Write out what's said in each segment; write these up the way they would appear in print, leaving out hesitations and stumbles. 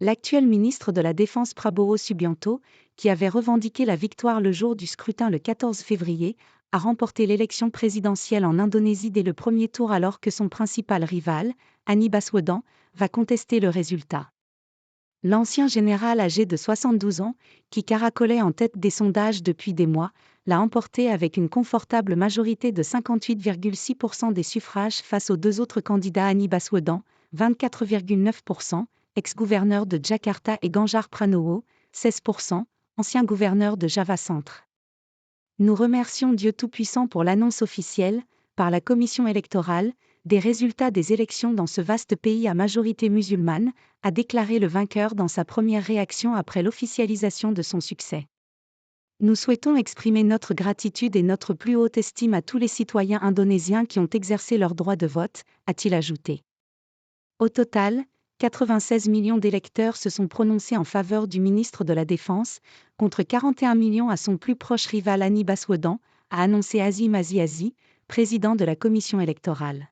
L'actuel ministre de la Défense Prabowo Subianto, qui avait revendiqué la victoire le jour du scrutin le 14 février, a remporté l'élection présidentielle en Indonésie dès le premier tour alors que son principal rival, Anies Baswedan, va contester le résultat. L'ancien général âgé de 72 ans, qui caracolait en tête des sondages depuis des mois, l'a emporté avec une confortable majorité de 58,6% des suffrages face aux deux autres candidats Anies Baswedan, 24,9%, ex-gouverneur de Jakarta, et Ganjar Pranowo, 16%, ancien gouverneur de Java Centre. Nous remercions Dieu Tout-Puissant pour l'annonce officielle, par la commission électorale, des résultats des élections dans ce vaste pays à majorité musulmane, a déclaré le vainqueur dans sa première réaction après l'officialisation de son succès. Nous souhaitons exprimer notre gratitude et notre plus haute estime à tous les citoyens indonésiens qui ont exercé leur droit de vote, a-t-il ajouté. Au total, 96 millions d'électeurs se sont prononcés en faveur du ministre de la Défense, contre 41 millions à son plus proche rival Anies Baswedan, a annoncé Hasyim Asy, président de la commission électorale.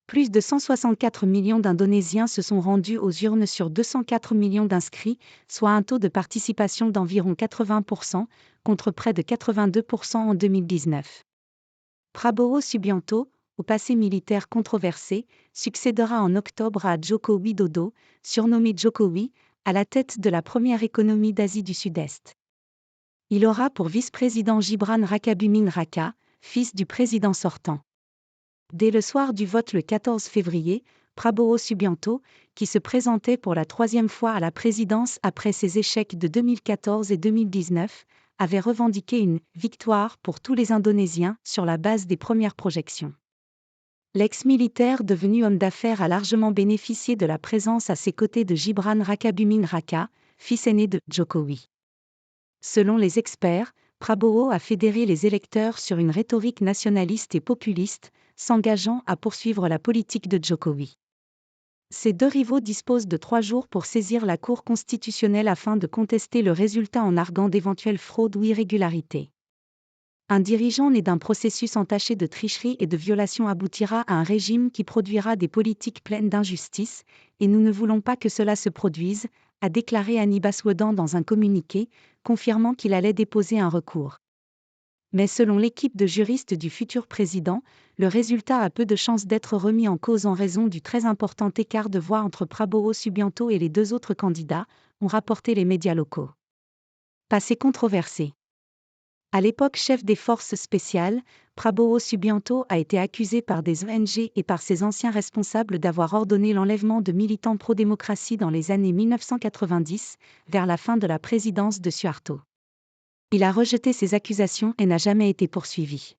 Plus de 164 millions d'Indonésiens se sont rendus aux urnes sur 204 millions d'inscrits, soit un taux de participation d'environ 80%, contre près de 82% en 2019. Prabowo Subianto, au passé militaire controversé, succédera en octobre à Joko Widodo, surnommé Jokowi, à la tête de la première économie d'Asie du Sud-Est. Il aura pour vice-président Gibran Rakabuming Raka, fils du président sortant. Dès le soir du vote le 14 février, Prabowo Subianto, qui se présentait pour la troisième fois à la présidence après ses échecs de 2014 et 2019, avait revendiqué une « victoire pour tous les Indonésiens » sur la base des premières projections. L'ex-militaire devenu homme d'affaires a largement bénéficié de la présence à ses côtés de Gibran Rakabuming Raka, fils aîné de Jokowi. Selon les experts, Prabowo a fédéré les électeurs sur une rhétorique nationaliste et populiste, s'engageant à poursuivre la politique de Jokowi. Ces deux rivaux disposent de 3 jours pour saisir la Cour constitutionnelle afin de contester le résultat en arguant d'éventuelles fraudes ou irrégularités. Un dirigeant né d'un processus entaché de tricherie et de violation aboutira à un régime qui produira des politiques pleines d'injustice, et nous ne voulons pas que cela se produise, a déclaré Anies Baswedan dans un communiqué, confirmant qu'il allait déposer un recours. Mais selon l'équipe de juristes du futur président, le résultat a peu de chances d'être remis en cause en raison du très important écart de voix entre Prabowo Subianto et les deux autres candidats, ont rapporté les médias locaux. Passé controversé. À l'époque chef des forces spéciales, Prabowo Subianto a été accusé par des ONG et par ses anciens responsables d'avoir ordonné l'enlèvement de militants pro-démocratie dans les années 1990, vers la fin de la présidence de Suharto. Il a rejeté ces accusations et n'a jamais été poursuivi.